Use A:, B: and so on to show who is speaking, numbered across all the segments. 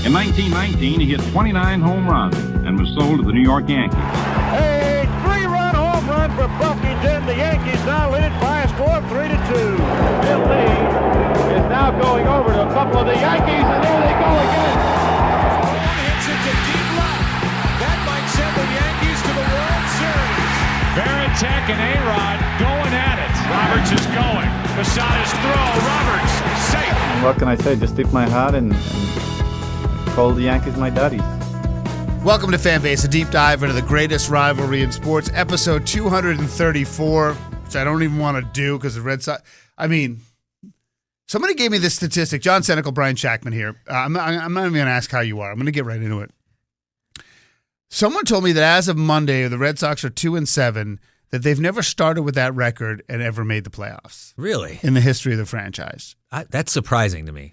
A: In 1919, he hit 29 home runs and was sold to the New York Yankees.
B: A 3-run home run for Buffington. The Yankees now lead it by a score of 3-2. Bill Lee is now going over to a couple of the Yankees, and there they go again.
C: One hits it to deep left. That might send the Yankees to the World Series.
D: Varitek and A-Rod going at it. Roberts is going. Posada's throw. Roberts safe.
E: What can I say? Just tip my hat and call the Yankees my daddies.
F: Welcome to Fanbase, a deep dive into the greatest rivalry in sports, episode 234, which I don't even want to do because the Red Sox. I mean, somebody gave me this statistic. John Senecal, Brian Shackman here. I'm not even going to ask how you are. I'm going to get right into it. Someone told me that as of Monday, the Red Sox are 2-7, that they've never started with that record and ever made the playoffs.
G: Really?
F: In the history of the franchise.
G: That's surprising to me.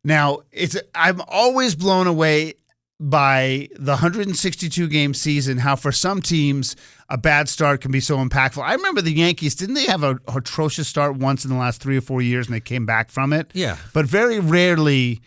F: Now, I'm always blown away by the 162-game season, how for some teams a bad start can be so impactful. I remember the Yankees, didn't they have an atrocious start once in the last 3 or 4 years and they came back from it?
G: Yeah.
F: But very rarely,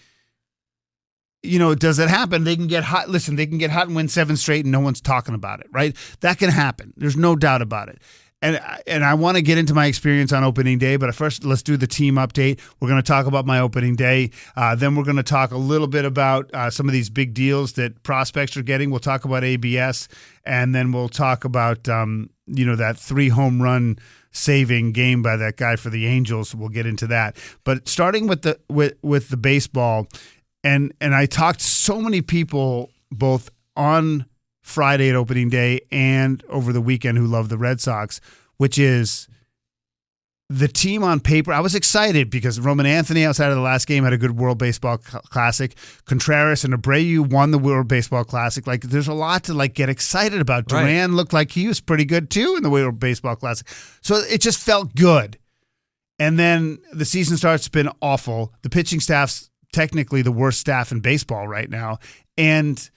F: does it happen? They can get hot. Listen, they can get hot and win 7 straight and no one's talking about it, right? That can happen. There's no doubt about it. And I want to get into my experience on opening day, but first let's do the team update. We're going to talk about my opening day. Then we're going to talk a little bit about some of these big deals that prospects are getting. We'll talk about ABS, and then we'll talk about that 3 home run saving game by that guy for the Angels. We'll get into that. But starting with the baseball, and I talked to so many people both on Friday at opening day and over the weekend who love the Red Sox, which is the team on paper. I was excited because Roman Anthony outside of the last game had a good World Baseball Classic. Contreras and Abreu won the World Baseball Classic. Like, there's a lot to get excited about. Duran looked like he was pretty good too in the World Baseball Classic. So it just felt good. And then the season starts, it's been awful. The pitching staff's technically the worst staff in baseball right now. And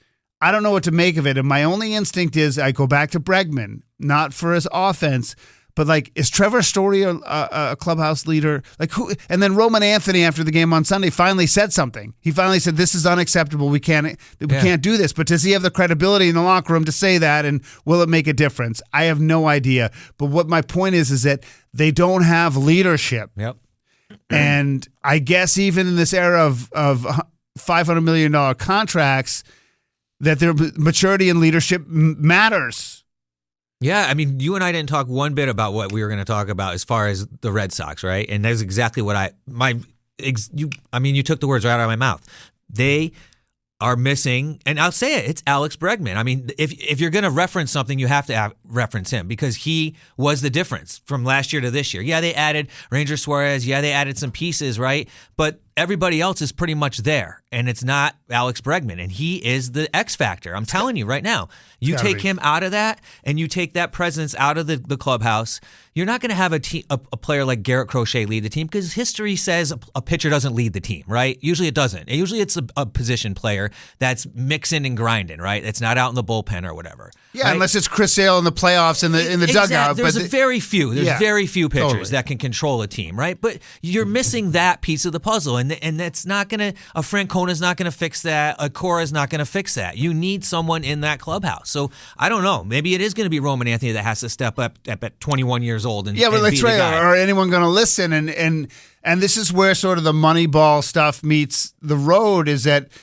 F: I don't know what to make of it. And my only instinct is I go back to Bregman, not for his offense, but is Trevor Story a clubhouse leader? Who? And then Roman Anthony after the game on Sunday finally said something. He finally said, "This is unacceptable. We can't do this." But does he have the credibility in the locker room to say that? And will it make a difference? I have no idea. But what my point is that they don't have leadership.
G: Yep.
F: And I guess even in this era of $500 million contracts, that their maturity and leadership matters.
G: Yeah, I mean, you and I didn't talk one bit about what we were going to talk about as far as the Red Sox, right? And that's exactly what you took the words right out of my mouth. They are missing, and I'll say it, it's Alex Bregman. I mean, if you're going to reference something, you have to reference him because he was the difference from last year to this year. Yeah, they added Ranger Suarez. Yeah, they added some pieces, right? But everybody else is pretty much there, and it's not Alex Bregman, and he is the X factor. I'm telling you right now, you take him out of that, and you take that presence out of the clubhouse, you're not going to have a player like Garrett Crochet lead the team because history says a pitcher doesn't lead the team, right? Usually it doesn't. Usually it's a position player that's mixing and grinding, right? It's not out in the bullpen or whatever.
F: Yeah,
G: right?
F: Unless it's Chris Sale in the playoffs in the dugout.
G: There's very few pitchers
F: totally
G: that can control a team, right? But you're missing that piece of the puzzle, and that's not going to – a Francona's not going to fix that. A Cora's not going to fix that. You need someone in that clubhouse. So I don't know. Maybe it is going to be Roman Anthony that has to step up at 21 years old and
F: but
G: be the guy.
F: Or anyone going to listen? And this is where sort of the Moneyball stuff meets the road is that –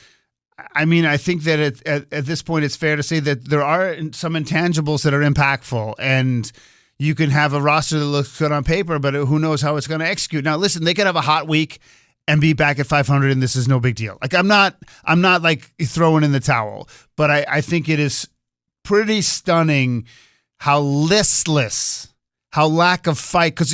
F: I mean, I think that at this point it's fair to say that there are some intangibles that are impactful, and you can have a roster that looks good on paper, but who knows how it's going to execute. Now, listen, they could have a hot week and be back at 500, and this is no big deal. I'm not like throwing in the towel, but I think it is pretty stunning how listless, how lack of fight, because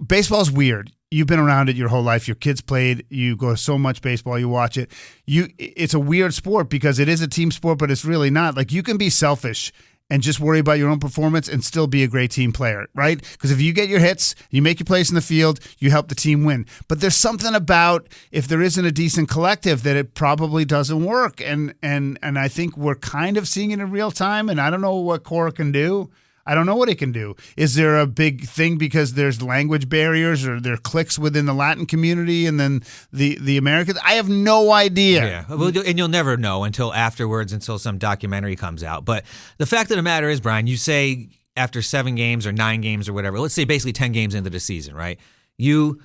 F: baseball is weird. You've been around it your whole life. Your kids played. You go to so much baseball. You watch it. It's a weird sport because it is a team sport, but it's really not. You can be selfish and just worry about your own performance and still be a great team player, right? Because if you get your hits, you make your place in the field, you help the team win. But there's something about if there isn't a decent collective that it probably doesn't work. And I think we're kind of seeing it in real time, and I don't know what Cora can do. I don't know what it can do. Is there a big thing because there's language barriers or there are cliques within the Latin community and then the Americans? I have no idea.
G: Yeah, well, and you'll never know until afterwards, until some documentary comes out. But the fact of the matter is, Brian, you say after 7 games or 9 games or whatever, let's say basically 10 games into the season, right? You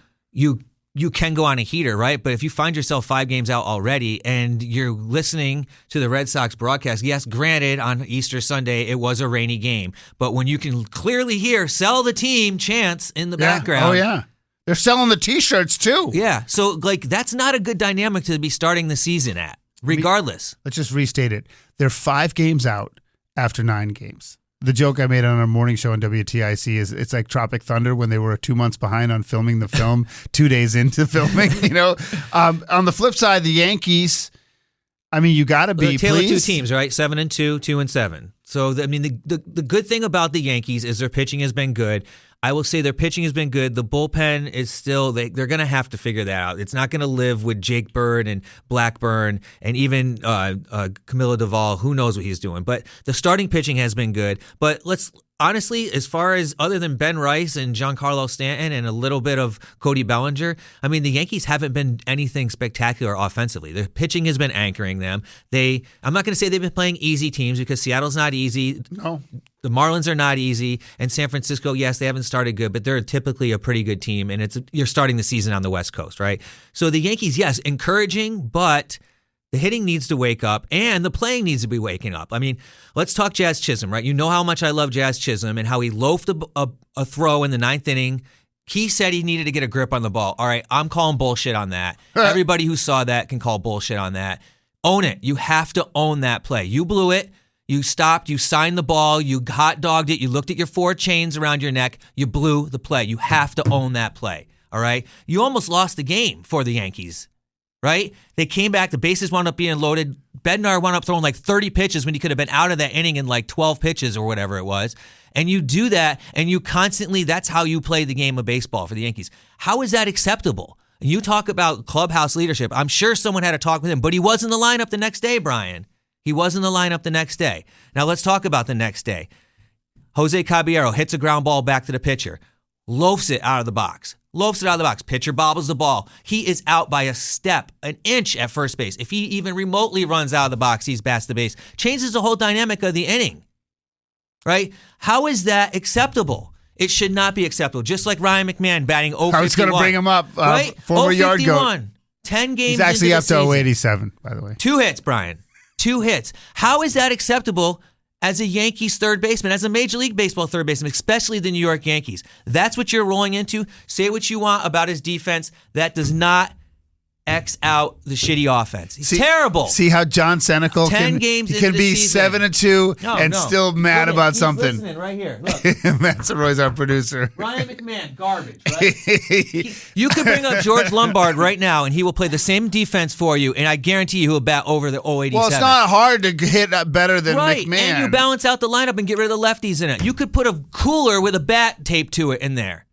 G: can go on a heater, right? But if you find yourself 5 games out already and you're listening to the Red Sox broadcast, yes, granted, on Easter Sunday, it was a rainy game. But when you can clearly hear "sell the team" chants in the background.
F: Oh, yeah. They're selling the T-shirts, too.
G: Yeah. So, that's not a good dynamic to be starting the season at, regardless.
F: Let's just restate it. They're 5 games out after 9 games. The joke I made on our morning show on WTIC is it's like Tropic Thunder when they were 2 months behind on filming the film 2 days into filming, On the flip side, the Yankees, I mean, you got to be
G: tale of two
F: pleased.
G: teams, right? 7-2, 2-7. So, I mean, the good thing about the Yankees is their pitching has been good. I will say their pitching has been good. The bullpen is still, they're going to have to figure that out. It's not going to live with Jake Bird and Blackburn and even Camilo Duvall. Who knows what he's doing? But the starting pitching has been good. But honestly, as far as other than Ben Rice and Giancarlo Stanton and a little bit of Cody Bellinger, I mean, the Yankees haven't been anything spectacular offensively. The pitching has been anchoring them. I'm not going to say they've been playing easy teams because Seattle's not easy.
F: No.
G: The Marlins are not easy, and San Francisco, yes, they haven't started good, but they're typically a pretty good team, and you're starting the season on the West Coast, right? So the Yankees, yes, encouraging, but the hitting needs to wake up, and the playing needs to be waking up. I mean, let's talk Jazz Chisholm, right? You know how much I love Jazz Chisholm and how he loafed a throw in the 9th inning. He said he needed to get a grip on the ball. All right, I'm calling bullshit on that. Everybody who saw that can call bullshit on that. Own it. You have to own that play. You blew it. You stopped, you signed the ball, you hot dogged it, you looked at your 4 chains around your neck, you blew the play. You have to own that play, all right? You almost lost the game for the Yankees, right? They came back, the bases wound up being loaded. Bednar wound up throwing like 30 pitches when he could have been out of that inning in like 12 pitches or whatever it was. And you do that, and you constantly, that's how you play the game of baseball for the Yankees. How is that acceptable? You talk about clubhouse leadership. I'm sure someone had a talk with him, but he was in the lineup the next day, Brian. He was in the lineup the next day. Now let's talk about the next day. Jose Caballero hits a ground ball back to the pitcher. Loafs it out of the box. Pitcher bobbles the ball. He is out by a step, an inch at first base. If he even remotely runs out of the box, he's bats the base. Changes the whole dynamic of the inning, right? How is that acceptable? It should not be acceptable. Just like Ryan McMahon batting 0-51.
F: I was going to bring him up.
G: Right?
F: Former yard goat.
G: 10 games
F: He's actually
G: into
F: up
G: the
F: to
G: season.
F: 087, by the way.
G: 2 hits, Brian. 2 hits. How is that acceptable as a Yankees third baseman, as a Major League Baseball third baseman, especially the New York Yankees? That's what you're rolling into. Say what you want about his defense. That does not X out the shitty offense. He's terrible.
F: See how John Senecal
G: 10 games
F: he
G: into
F: can
G: the
F: be
G: season.
F: 7-2 and
G: No.
F: still mad
G: Look,
F: about
G: he's
F: something.
G: listening right here. Look.
F: Matt Soroy's our producer.
G: Ryan McMahon, garbage, right? You could bring up George Lombard right now, and he will play the same defense for you, and I guarantee you he'll bat over the 087.
F: Well, it's not hard to hit better than
G: right,
F: McMahon.
G: and you balance out the lineup and get rid of the lefties in it. You could put a cooler with a bat taped to it in there.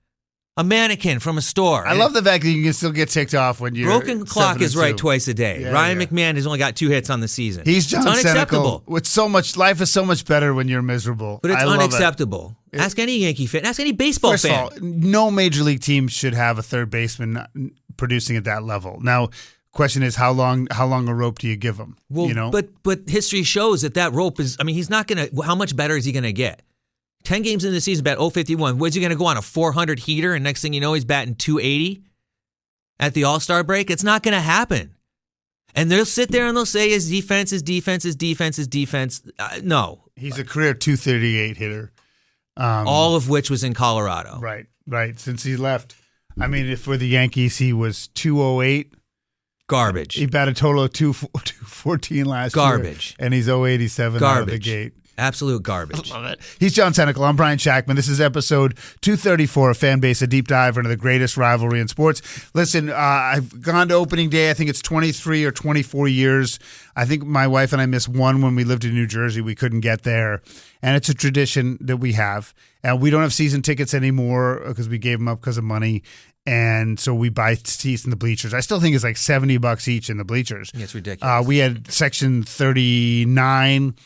G: A mannequin from a store.
F: I love the fact that you can still get ticked off when you're
G: Broken clock is
F: 7-2.
G: right twice a day.
F: Yeah,
G: Ryan
F: yeah.
G: McMahon has only got 2 hits on the season.
F: He's John
G: It's unacceptable.
F: Senecal. Life is so much better when you're miserable.
G: But it's
F: I love it.
G: unacceptable. Ask any Yankee fan. Ask any baseball
F: First
G: fan.
F: of all, no major league team should have a third baseman not producing at that level. Now, question is how long a rope do you give him?
G: Well, but history shows that rope is. I mean, he's not gonna. How much better is he gonna get? 10 games into the season, bat 051. Where's he going to go on a 400 heater? And next thing you know, he's batting 280 at the All-Star break? It's not going to happen. And they'll sit there and they'll say his defense is defense is defense is defense. No.
F: He's a career 238 hitter.
G: All of which was in Colorado.
F: Right. Since he left. I mean, for the Yankees, he was 208.
G: Garbage.
F: He batted a total of 214 last year.
G: Garbage.
F: And he's 087 out of the gate.
G: Absolute garbage.
F: Love it. He's John Senecal. I'm Brian Shackman. This is episode 234 of Fanbase, a deep dive into the greatest rivalry in sports. Listen, I've gone to opening day. I think it's 23 or 24 years. I think my wife and I missed one when we lived in New Jersey. We couldn't get there. And it's a tradition that we have. And we don't have season tickets anymore because we gave them up because of money. And so we buy seats in the bleachers. I still think it's like $70 each in the bleachers.
G: Yeah, it's ridiculous.
F: We had section 39.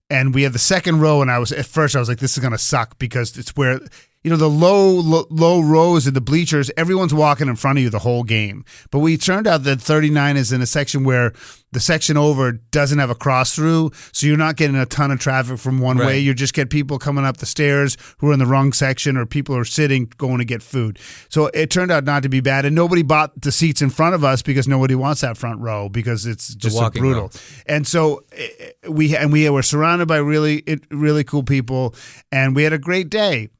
F: and we had the second row, and I was like, this is gonna suck because it's where the low rows in the bleachers, everyone's walking in front of you the whole game. But we turned out that 39 is in a section where the section over doesn't have a cross through, so you're not getting a ton of traffic from one way. You just get people coming up the stairs who are in the wrong section, or people are sitting going to get food. So it turned out not to be bad, and nobody bought the seats in front of us because nobody wants that front row because it's just so brutal.
G: Row.
F: And so we were surrounded by really cool people, and we had a great day.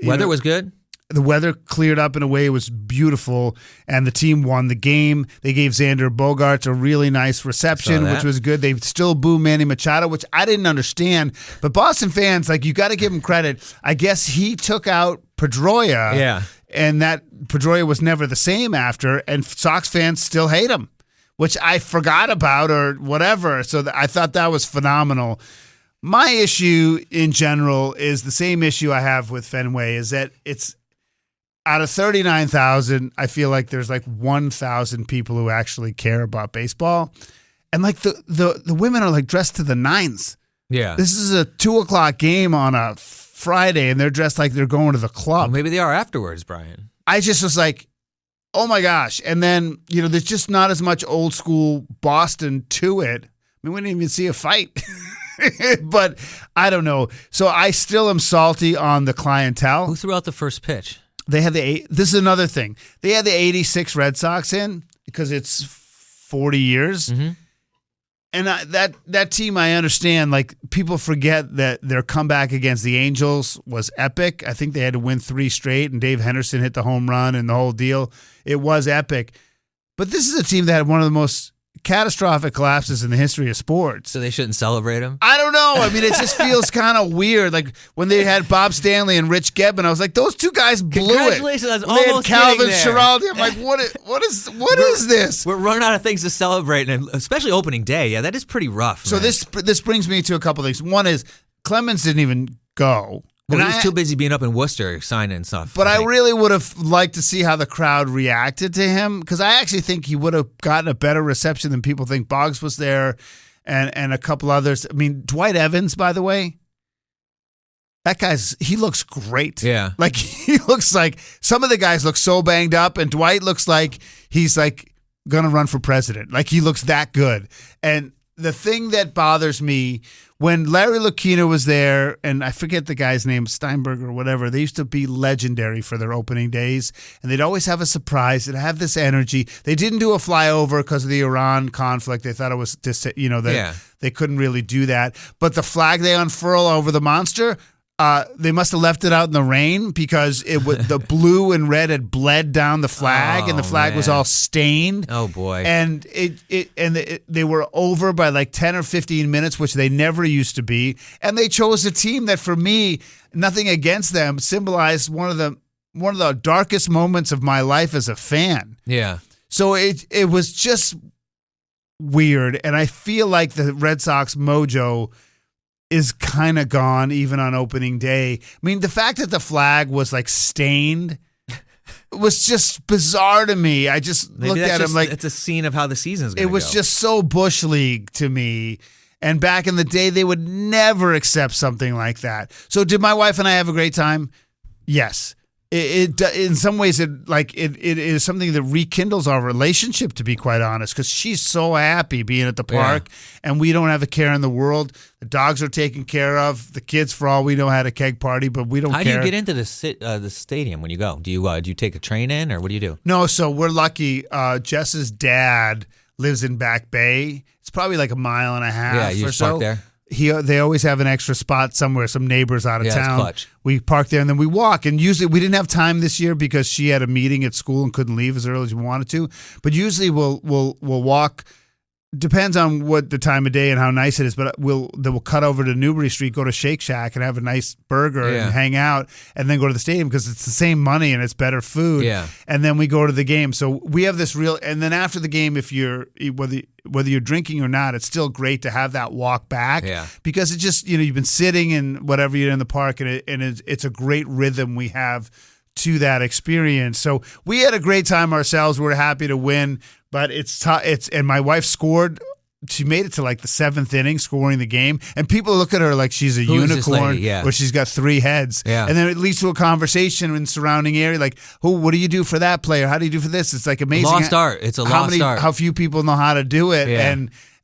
G: Weather was good.
F: The weather cleared up in a way. It was beautiful, and the team won the game. They gave Xander Bogaerts a really nice reception, which was good. They still boo Manny Machado, which I didn't understand. But Boston fans, you got to give him credit. I guess he took out Pedroia, and that Pedroia was never the same after, and Sox fans still hate him, which I forgot about or whatever. So I thought that was phenomenal. My issue in general is the same issue I have with Fenway, is that it's out of 39,000, I feel like there's 1,000 people who actually care about baseball. And the women are dressed to the nines.
G: Yeah.
F: This is a 2:00 game on a Friday, and they're dressed like they're going to the club.
G: Well, maybe they are afterwards, Brian.
F: I just was like, oh my gosh. And then, there's just not as much old school Boston to it. I mean, we didn't even see a fight. But I don't know. So I still am salty on the clientele.
G: Who threw out the first pitch?
F: They had this is another thing. They had the 86 Red Sox in because it's 40 years.
G: Mm-hmm.
F: And that team, I understand, people forget that their comeback against the Angels was epic. I think they had to win 3 straight, and Dave Henderson hit the home run and the whole deal. It was epic. But this is a team that had one of the most catastrophic collapses in the history of sports.
G: So they shouldn't celebrate him?
F: I don't know. I mean, it just feels kind of weird. When they had Bob Stanley and Rich Gedman, I was like, those two guys blew it.
G: Congratulations, I was
F: they had
G: almost
F: Calvin
G: getting there.
F: Schiraldi. I'm like, what is this?
G: We're running out of things to celebrate, and especially opening day. Yeah, that is pretty rough.
F: So
G: man.
F: this brings me to a couple things. One is Clemens didn't even go.
G: Well, he was too busy being up in Worcester signing and stuff.
F: But I really would have liked to see how the crowd reacted to him, because I actually think he would have gotten a better reception than people think. Boggs was there and a couple others. I mean, Dwight Evans, by the way, he looks great.
G: Yeah.
F: He looks like some of the guys look so banged up, and Dwight looks like he's going to run for president. He looks that good. And the thing that bothers me, when Larry Lucchino was there, and I forget the guy's name, Steinberg or whatever, they used to be legendary for their opening days, and they'd always have a surprise. They'd have this energy. They didn't do a flyover because of the Iran conflict. They thought it was just, they couldn't really do that. But the flag they unfurl over the monster, they must have left it out in the rain because the blue and red had bled down the flag, and the flag was all stained.
G: Oh boy!
F: And they were over by 10 or 15 minutes, which they never used to be. And they chose a team that, for me, nothing against them, symbolized one of the darkest moments of my life as a fan.
G: Yeah.
F: So it was just weird, and I feel like the Red Sox mojo is kind of gone even on opening day. I mean, the fact that the flag was stained was just bizarre to me. I just looked at him
G: it's a scene of how the season's going to go.
F: It was just so Bush League to me. And back in the day, they would never accept something like that. So did my wife and I have a great time? Yes. It in some ways it is something that rekindles our relationship, to be quite honest, because she's so happy being at the park, and we don't have a care in the world. The dogs are taken care of. The kids, for all we know, had a keg party, but we don't care.
G: How do you get into the stadium when you go? Do you take a train in, or what do you do?
F: No, so we're lucky. Jess's dad lives in Back Bay. It's probably a mile and a half.
G: Yeah, you
F: or
G: just
F: so.
G: park there.
F: They always have an extra spot somewhere, some neighbors out of
G: Yeah,
F: town.
G: it's clutch.
F: We park there and then we walk. And usually we didn't have time this year because she had a meeting at school and couldn't leave as early as we wanted to. But usually we'll walk. Depends on what the time of day and how nice it is, but we'll cut over to Newbury Street, go to Shake Shack and have a nice burger and hang out, and then go to the stadium because it's the same money and it's better food.
G: Yeah.
F: And then we go to the game. So we have this and then after the game, if whether you're drinking or not, it's still great to have that walk back.
G: Yeah.
F: Because it just, you've been sitting and whatever, you're in the park, and it's a great rhythm we have to that experience. So we had a great time ourselves. We were happy to win. But it's and my wife scored she made it to like the 7th inning, scoring the game, and people look at her like she's a
G: Who is this
F: unicorn,
G: lady? Yeah.
F: or she's got 3 heads.
G: Yeah.
F: And then it leads to a conversation in surrounding area, like, "Oh, what do you do for that player? How do you do for this?" It's like amazing.
G: Lost art. It's a lost art.
F: How few people know how to do it,
G: Yeah.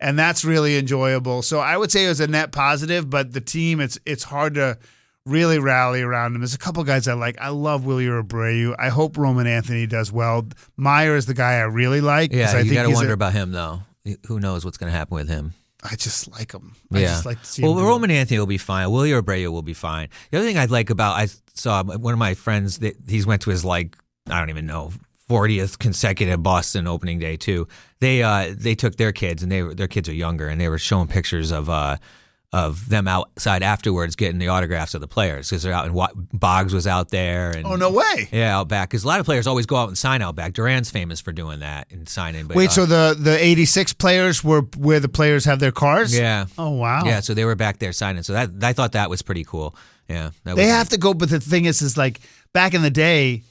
F: and that's really enjoyable. So I would say it was a net positive, but the team, it's hard to really rally around them. There's a couple guys I like. I love Willie Abreu. I hope Roman Anthony does well. Meyer is the guy I really like.
G: Yeah,
F: I
G: you
F: think
G: got to
F: he's
G: wonder about him, though. Who knows what's going to happen with him?
F: I just like him.
G: Yeah.
F: I just like to see
G: well,
F: him.
G: Roman Anthony will be fine. Willie Abreu will be fine. The other thing I'd like about, I saw one of my friends that he's went to his, like, I don't even know, 40th consecutive Boston opening day too. They took their kids, and their kids are younger, and they were showing pictures of them outside afterwards getting the autographs of the players, because they're out in Boggs was out there. And,
F: Oh, no way.
G: Yeah, out back, because a lot of players always go out and sign out back. Duran's famous for doing that and signing. But,
F: Wait, so the 86 players were where the players have their cars?
G: Yeah.
F: Oh, wow.
G: Yeah, so they were back there signing. So that I thought that was pretty cool. Yeah.
F: They have to go, but the thing is like back in the day,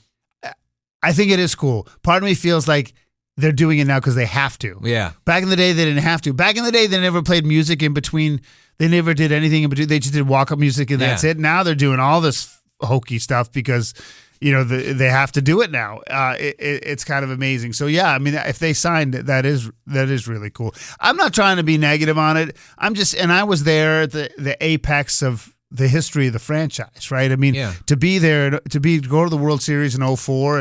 F: I think it is cool. Part of me feels like they're doing it now because they have to.
G: Yeah.
F: Back in the day, they didn't have to. Back in the day, they never played music in between. They never did anything in between. They just did walk-up music, and that's it. Now they're doing all this hokey stuff because, they have to do it now. It's kind of amazing. So, yeah, I mean, if they signed it, that is really cool. I'm not trying to be negative on it. And I was there at the apex of the history of the franchise, right? I mean, to be there, go to the World Series in 2004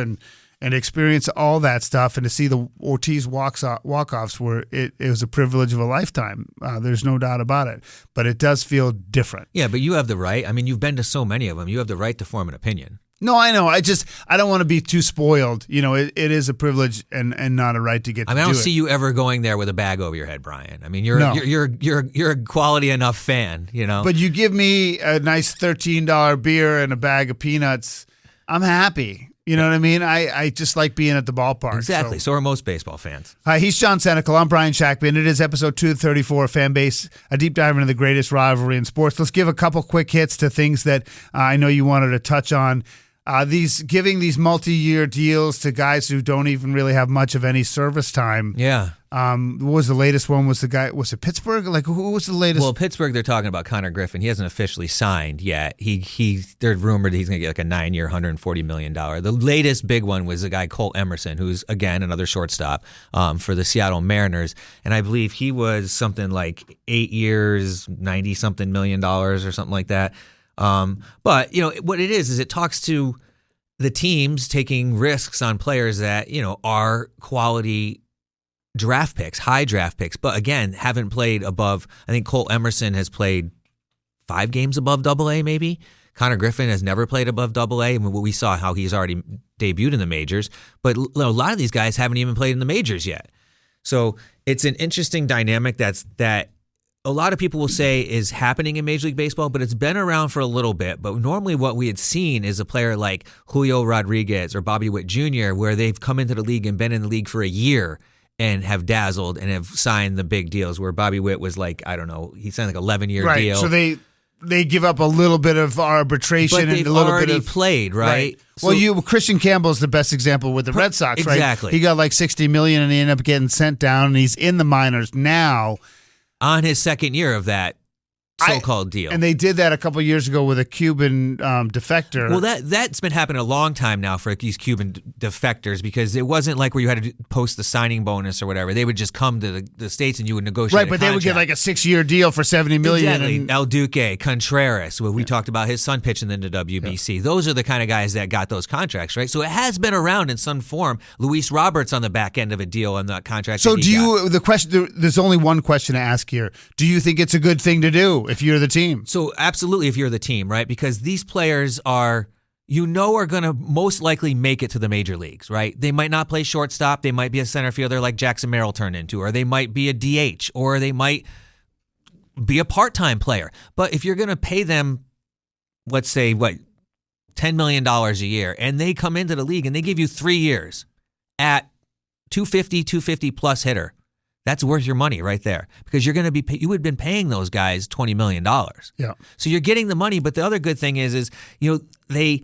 F: and experience all that stuff, and to see the Ortiz walk-offs, it was a privilege of a lifetime. There's no doubt about it. But it does feel different.
G: Yeah, but you have the right. I mean, you've been to so many of them. You have the right to form an opinion.
F: No, I know. I don't want to be too spoiled. It is a privilege and not a right to get.
G: I mean, I don't see you ever going there with a bag over your head, Brian. I mean, you're a quality enough fan,
F: But you give me a nice $13 beer and a bag of peanuts, I'm happy. You know what I mean? I just like being at the ballpark.
G: Exactly. So are most baseball fans.
F: Hi, he's John Senecal. I'm Brian Shackman. It is episode 234 of Fan Base, a deep dive into the greatest rivalry in sports. Let's give a couple quick hits to things that I know you wanted to touch on. Giving these multi-year deals to guys who don't even really have much of any service time.
G: Yeah.
F: What was the latest one? Was it Pittsburgh? Like, who was the latest?
G: Well, Pittsburgh, they're talking about Connor Griffin. He hasn't officially signed yet. They're rumored that he's going to get like a 9-year, $140 million. The latest big one was a guy, Colt Emerson, who's, again, another shortstop for the Seattle Mariners. And I believe he was something like 8 years, $90-something million or something like that. But, what it is it talks to the teams taking risks on players that, are quality draft picks, high draft picks, but again, haven't played above. I think Colt Emerson has played 5 games above AA, maybe. Connor Griffin has never played above AA. I mean, we saw how he's already debuted in the majors, but a lot of these guys haven't even played in the majors yet. So it's an interesting dynamic that a lot of people will say is happening in Major League Baseball, but it's been around for a little bit. But normally what we had seen is a player like Julio Rodriguez or Bobby Witt Jr., where they've come into the league and been in the league for a year and have dazzled and have signed the big deals, where Bobby Witt was like, I don't know, he signed like an 11-year deal.
F: So they give up a little bit of arbitration
G: but
F: and a little bit of
G: played, right? So,
F: well, Christian Campbell's the best example with the Red Sox, right?
G: Exactly.
F: He got like $60 million and he ended up getting sent down, and he's in the minors now.
G: On his second year of that so-called deal.
F: And they did that a couple of years ago with a Cuban defector.
G: Well, that's been happening a long time now for these Cuban defectors, because it wasn't like where you had to post the signing bonus or whatever. They would just come to the States and you would negotiate
F: right, but they would get like a 6-year deal for $70 million.
G: Exactly. El Duque, Contreras, we talked about his son pitching in the WBC. Yeah. Those are the kind of guys that got those contracts, right? So it has been around in some form. Luis Roberts on the back end of a deal on the contract.
F: So there's only one question to ask here. Do you think it's a good thing to do if you're the team?
G: So absolutely, if you're the team, right? Because these players are going to most likely make it to the major leagues, right? They might not play shortstop. They might be a center fielder like Jackson Merrill turned into, or they might be a DH, or they might be a part-time player. But if you're going to pay them, let's say, $10 million a year, and they come into the league and they give you 3 years at 250 plus hitter, that's worth your money right there, because you would have been paying those guys $20 million.
F: Yeah.
G: So you're getting the money, but the other good thing is they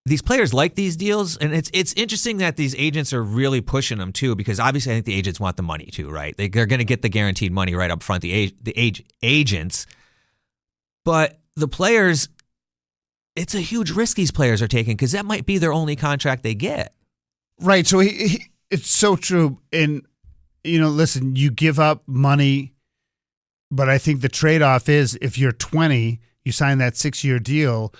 G: these players like these deals, and it's interesting that these agents are really pushing them too, because obviously I think the agents want the money too, right? They're going to get the guaranteed money right up front. The agents, but the players, it's a huge risk these players are taking because that might be their only contract they get.
F: Right. So it's so true. And listen, you give up money, but I think the trade-off is if you're 20, you sign that 6-year deal,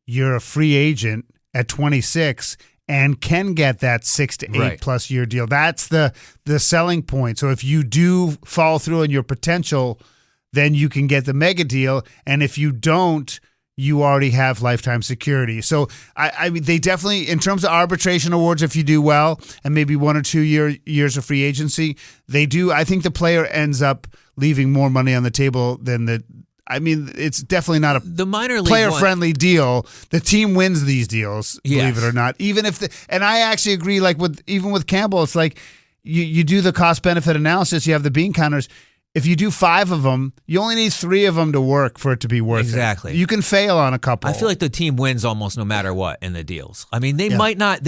F: you're a free agent at 26 and can get that 6 to 8 plus year deal. That's the selling point. So if you do fall through on your potential, then you can get the mega deal. And if you don't, you already have lifetime security. So I mean, they definitely, in terms of arbitration awards, if you do well and maybe 1 or 2 years of free agency, they do. I think the player ends up leaving more money on the table than it's definitely not
G: the minor league
F: player-friendly deal. The team wins these deals, believe it or not. Even if and I actually agree. Like even with Campbell, it's like you do the cost-benefit analysis. You have the bean counters. If you do 5 of them, you only need 3 of them to work for it to be worth it.
G: Exactly.
F: You can fail on a couple.
G: I feel like the team wins almost no matter what in the deals. I mean, they might not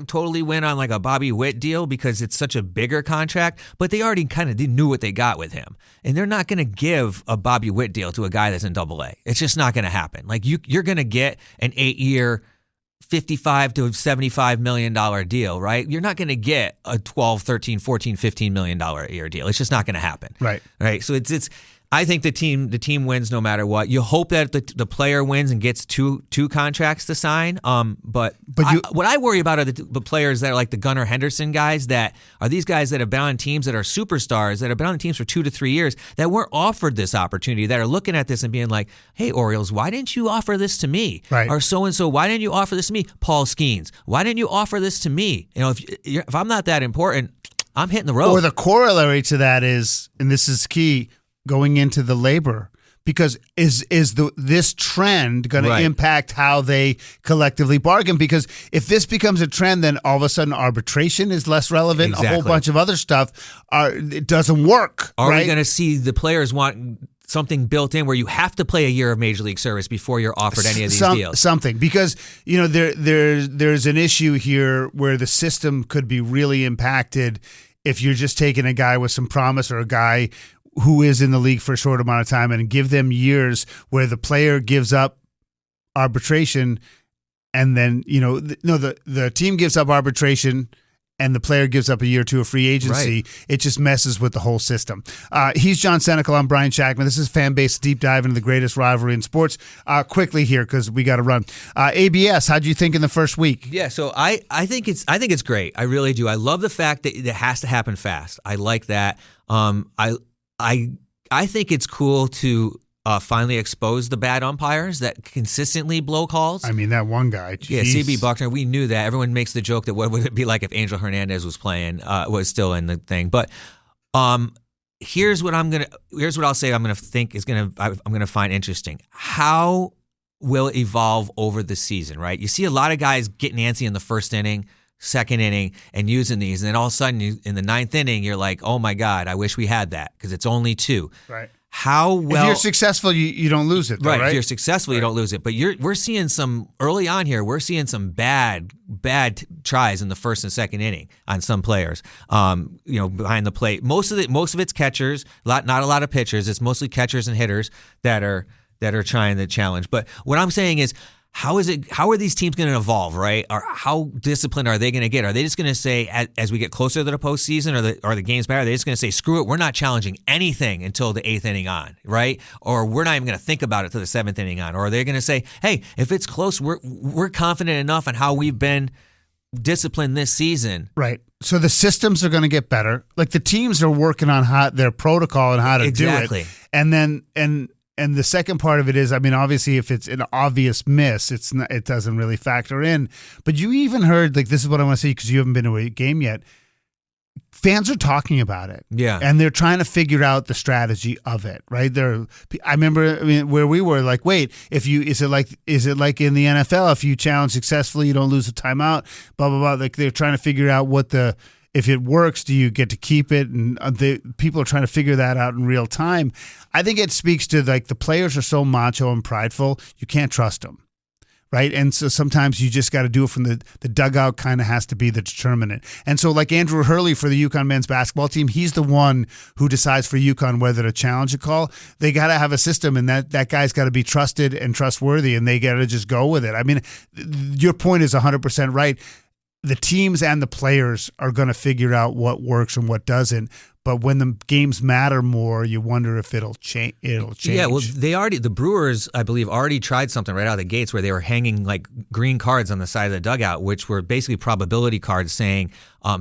G: totally win on like a Bobby Witt deal because it's such a bigger contract, but they already kind of knew what they got with him. And they're not going to give a Bobby Witt deal to a guy that's in AA. It's just not going to happen. Like you're going to get an 8-year, $55 to $75 million deal, right? You're not going to get a $12, $13, $14, $15 million a year deal. It's just not going to happen.
F: Right.
G: So it's. I think the team wins no matter what. You hope that the player wins and gets two contracts to sign. But what I worry about are the players that are like the Gunnar Henderson guys, that are these guys that have been on teams that are superstars, that have been on teams for 2 to 3 years, that weren't offered this opportunity, that are looking at this and being like, hey, Orioles, why didn't you offer this to me?
F: Right.
G: Or so-and-so, why didn't you offer this to me? Paul Skeens, why didn't you offer this to me? If I'm not that important, I'm hitting the road.
F: Or the corollary to that is, and this is key, going into the labor, because is this trend going to impact how they collectively bargain? Because if this becomes a trend, then all of a sudden arbitration is less relevant.
G: Exactly.
F: A whole bunch of other stuff it doesn't work.
G: Are
F: we
G: going to see the players want something built in where you have to play a year of Major League Service before you're offered any of these deals?
F: Something, because there's an issue here where the system could be really impacted if you're just taking a guy with some promise or a guy who is in the league for a short amount of time and give them years where the player gives up arbitration and then, the team gives up arbitration and the player gives up a year or 2 of free agency.
G: Right.
F: It just messes with the whole system. He's John Senecal. I'm Brian Shackman. This is Fanbase Deep Dive into the greatest rivalry in sports. Quickly here, because we got to run. ABS, how'd you think in the first week?
G: Yeah, so I think it's great. I really do. I love the fact that it has to happen fast. I like that. I think it's cool to finally expose the bad umpires that consistently blow calls.
F: I mean, that one guy. Geez.
G: Yeah, CB Buckner. We knew that. Everyone makes the joke that what would it be like if Angel Hernandez was playing, was still in the thing. But here's what I'll say. I'm gonna find interesting. How will it evolve over the season? Right. You see a lot of guys getting antsy in the first inning, second inning, and using these, and then all of a sudden in the 9th inning you're like, oh my God, I wish we had that, because it's only 2.
F: Right.
G: How well,
F: if you're successful, you don't lose it, though, right?
G: If you're successful, you don't lose it. But we're seeing some early on here. We're seeing some bad tries in the first and second inning on some players. Behind the plate. Most of it's catchers. Not a lot of pitchers. It's mostly catchers and hitters that are trying to challenge. But what I'm saying is, how are these teams going to evolve, right? Or how disciplined are they going to get? Are they just going to say, as we get closer to the postseason or the games matter, are they just going to say, screw it, we're not challenging anything until the 8th inning on, right? Or we're not even going to think about it till the 7th inning on? Or are they going to say, hey, if it's close, we're confident enough in how we've been disciplined this season?
F: Right. So the systems are going to get better. Like the teams are working on their protocol and how to do it. And the second part of it is, I mean, obviously, if it's an obvious miss, it doesn't really factor in. But you even heard, like, this is what I want to say because you haven't been to a game yet. Fans are talking about it, and they're trying to figure out the strategy of it, right? I remember, where we were like, wait, is it like in the NFL? If you challenge successfully, you don't lose a timeout. Blah blah blah. Like they're trying to figure out if it works, do you get to keep it? And people are trying to figure that out in real time. I think it speaks to, like, the players are so macho and prideful, you can't trust them, right? And so sometimes you just got to do it from the dugout. Kind of has to be the determinant. And so like Andrew Hurley for the UConn men's basketball team, he's the one who decides for UConn whether to challenge a call. They got to have a system, and that guy's got to be trusted and trustworthy, and they got to just go with it. I mean, your point is 100% right. The teams and the players are going to figure out what works and what doesn't. But when the games matter more, you wonder if it'll change.
G: Yeah, well, the Brewers, I believe, already tried something right out of the gates where they were hanging like green cards on the side of the dugout, which were basically probability cards saying,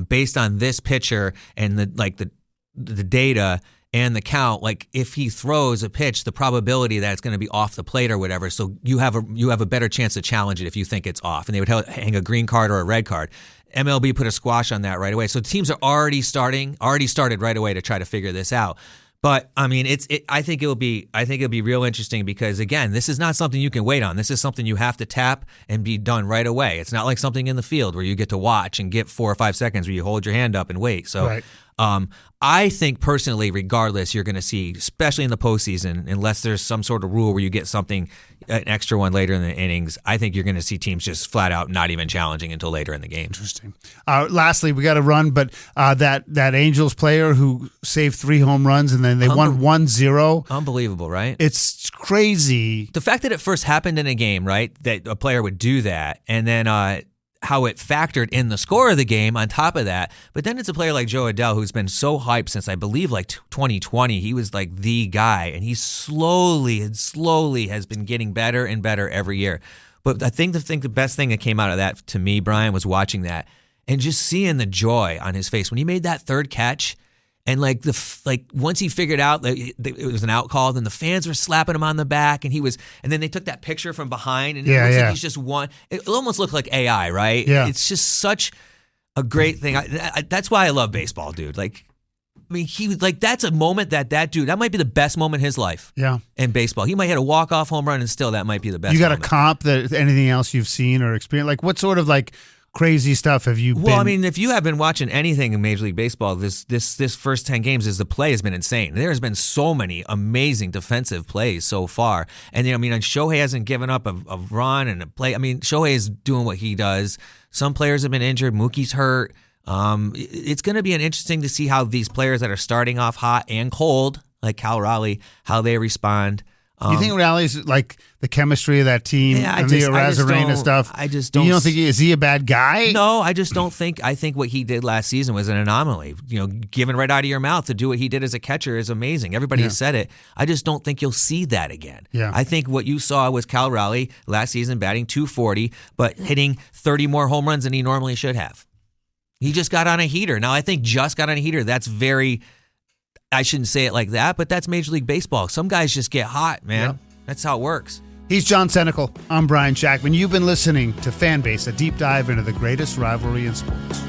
G: based on this pitcher and the data and the count, like if he throws a pitch, the probability that it's going to be off the plate or whatever. So you have a better chance to challenge it if you think it's off, and they would hang a green card or a red card. MLB put a squash on that right away. So teams are already started right away to try to figure this out. But I mean, I think it'll be real interesting because again, this is not something you can wait on. This is something you have to tap and be done right away. It's not like something in the field where you get to watch and get 4 or 5 seconds where you hold your hand up and wait. So
F: right.
G: I think personally, regardless, you're going to see, especially in the postseason, unless there's some sort of rule where you get something, an extra one later in the innings, I think you're going to see teams just flat out not even challenging until later in the game.
F: Interesting. Lastly, we got to run, but that Angels player who saved 3 home runs and then they won 1-0.
G: Unbelievable, right?
F: It's crazy.
G: The fact that it first happened in a game, right, that a player would do that, and then how it factored in the score of the game on top of that. But then it's a player like Joe Adele who's been so hyped since I believe like 2020. He was like the guy, and he slowly has been getting better and better every year. But I think the best thing that came out of that to me, Brian, was watching that and just seeing the joy on his face when he made that third catch. And once he figured out that it was an out call, then the fans were slapping him on the back, and then they took that picture from behind, and it looks like he's just won. It almost looked like AI, right?
F: Yeah.
G: It's just such a great thing. That's why I love baseball, dude. Like, I mean, that's a moment that dude, that might be the best moment in his life.
F: Yeah. In
G: baseball. He might hit a walk-off home run, and still that might be the best.
F: You got
G: moment.
F: a comp that anything else you've seen or experienced? Like, what sort of like crazy stuff have you been?
G: Well, I mean, if you have been watching anything in Major League Baseball, this first 10 games, the play has been insane. There has been so many amazing defensive plays so far. And, I mean, Shohei hasn't given up a run and a play. I mean, Shohei is doing what he does. Some players have been injured. Mookie's hurt. It's going to be interesting to see how these players that are starting off hot and cold, like Cal Raleigh, how they respond.
F: You think Raleigh's like the chemistry of that team and the Arozarena stuff?
G: I just don't.
F: You don't think is he a bad guy?
G: No, I just don't think. I think what he did last season was an anomaly. You know, given right out of your mouth to do what he did as a catcher is amazing. Everybody has said it. I just don't think you'll see that again.
F: Yeah.
G: I think what you saw was Cal Raleigh last season batting .240, but hitting 30 more home runs than he normally should have. He just got on a heater. Now, I think just got on a heater. That's very. I shouldn't say it like that, but that's Major League Baseball. Some guys just get hot, man.
F: Yep.
G: That's how it works.
F: He's John Senecal. I'm Brian Shackman. You've been listening to Fanbase, a deep dive into the greatest rivalry in sports.